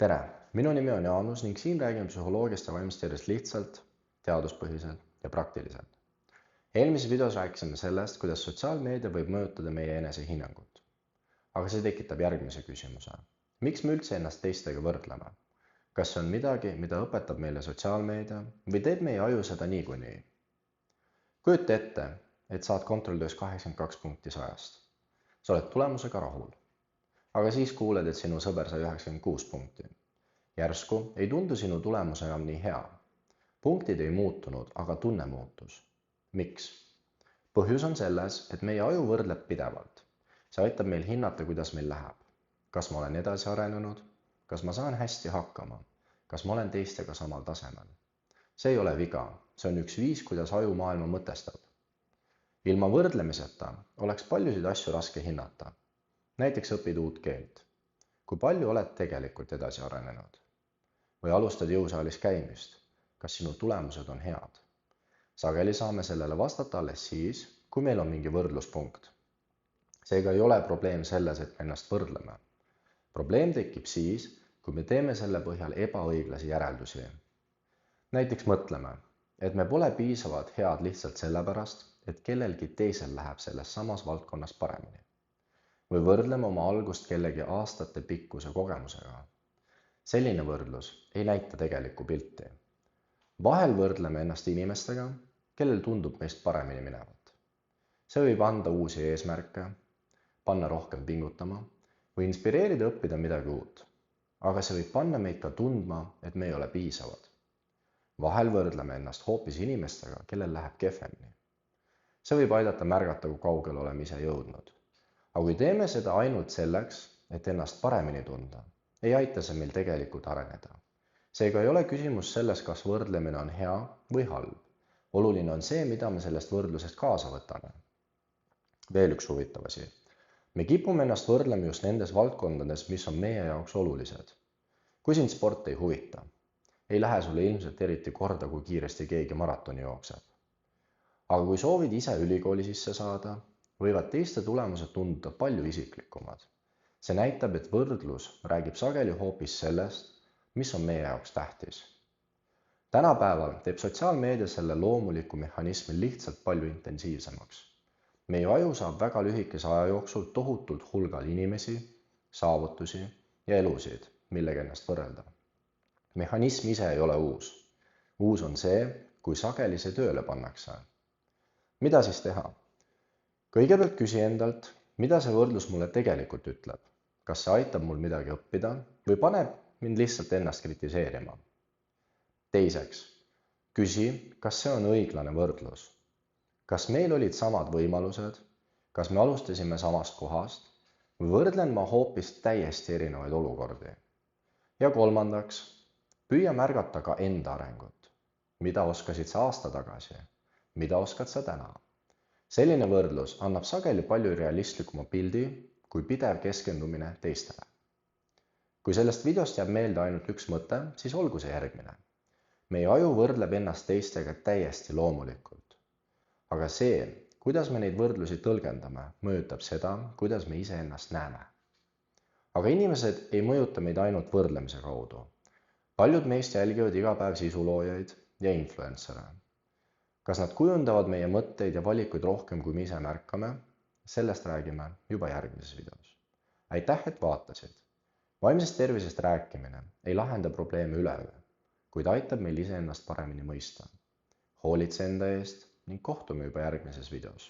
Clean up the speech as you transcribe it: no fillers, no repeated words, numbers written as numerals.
Tere, minu nimi on Jaanus ning siin räägime psühholoogiast ja vaimsest tervisest lihtsalt, teaduspõhiselt ja praktiliselt. Eelmises videos rääkisime sellest, kuidas sotsiaalmeedia võib mõjutada meie enesehinnangut. Aga see tekitab järgmise küsimuse. Miks me üldse ennast teistega võrdleme? Kas see on midagi, mida õpetab meile sotsiaalmeedia või teeb meie aju seda niikuinii? Kujuta ette, et saad kontrolltöös 82 punkti 100. Sa oled tulemusega rahul. Aga siis kuuled, et sinu sõber sai 96 punkti. Järsku ei tundu sinu tulemus enam nii hea. Punktid ei muutunud, aga tunne muutus. Miks? Põhjus on selles, et meie aju võrdleb pidevalt. See aitab meil hinnata, kuidas meil läheb. Kas ma olen edasi arenenud? Kas ma saan hästi hakkama? Kas ma olen teistega samal tasemel? See ei ole viga, see on üks viis, kuidas aju maailma mõtestab. Ilma võrdlemiseta oleks paljusid asju raske hinnata. Näiteks õpid uut keelt. Kui palju oled tegelikult edasi arenenud? Või alustad jõusaalis käimist? Kas sinu tulemused on head? Sageli saame sellele vastata alles siis, kui meil on mingi võrdluspunkt. Seega ei ole probleem selles, et me ennast võrdleme. Probleem tekib siis, kui me teeme selle põhjal ebaõiglasi järeldusi. Näiteks mõtleme, et me pole piisavalt head lihtsalt sellepärast, et kellelgi teisel läheb selles samas valdkonnas paremini. Või võrdleme oma algust kellegi aastate pikkuse kogemusega. Selline võrdlus ei näita tegelikku pilti. Vahel võrdleme ennast inimestega, kellel tundub meist paremini minevat. See võib anda uusi eesmärke, panna rohkem pingutama või inspireerida õppida midagi uut. Aga see võib panna meid ka tundma, et me ei ole piisavad. Vahel võrdleme ennast hoopis inimestega, kellel läheb kehvemini. See võib aidata märgata, kui kaugele oleme ise jõudnud. Aga kui teeme seda ainult selleks, et ennast paremini tunda, ei aita see meil tegelikult areneda. Seega ei ole küsimus selles, kas võrdlemine on hea või halb. Oluline on see, mida me sellest võrdlusest kaasa võtame. Veel üks huvitav asi. Me kipume ennast võrdlema just nendes valdkondades, mis on meie jaoks olulised. Kui sind sport ei huvita, ei lähe sulle ilmselt eriti korda, kui kiiresti keegi maratoni jookseb. Aga kui soovid ise ülikooli sisse saada, võivad teiste tulemused tunduda palju isiklikumad. See näitab, et võrdlus räägib sageli hoopis sellest, mis on meie jaoks tähtis. Tänapäeval teeb sotsiaalmeedia selle loomuliku mehhanismi lihtsalt palju intensiivsemaks. Meie aju saab väga lühikese aja jooksul tohutult hulgal inimesi, saavutusi ja elusid, millega ennast võrrelda. Mehhanism ise ei ole uus. Uus on see, kui sageli see tööle pannakse. Mida siis teha? Kõigepealt küsi endalt, mida see võrdlus mulle tegelikult ütleb. Kas see aitab mul midagi õppida või paneb mind lihtsalt ennast kritiseerima? Teiseks, küsi, kas see on õiglane võrdlus. Kas meil olid samad võimalused? Kas me alustasime samast kohast? Või võrdlen ma hoopis täiesti erinevaid olukordi? Ja kolmandaks, püüa märgata ka enda arengut. Mida oskasid sa aasta tagasi? Mida oskad sa täna? Selline võrdlus annab sageli palju realistlikuma pildi kui pidev keskendumine teistele. Kui sellest videost jääb meelde ainult üks mõte, siis olgu see järgmine. Meie aju võrdleb ennast teistega täiesti loomulikult. Aga see, kuidas me neid võrdlusi tõlgendame, mõjutab seda, kuidas me ise ennast näeme. Aga inimesed ei mõjuta meid ainult võrdlemise kaudu. Paljud meist jälgivad iga päev sisuloojaid ja influencere. Kas nad kujundavad meie mõtteid ja valikuid rohkem, kui me ise märkame? Sellest räägime juba järgmises videos. Aitäh, et vaatasid. Vaimsest tervisest rääkimine ei lahenda probleeme üleöö, kuid aitab meil ise ennast paremini mõista. Hoolitse enda eest ning kohtume juba järgmises videos.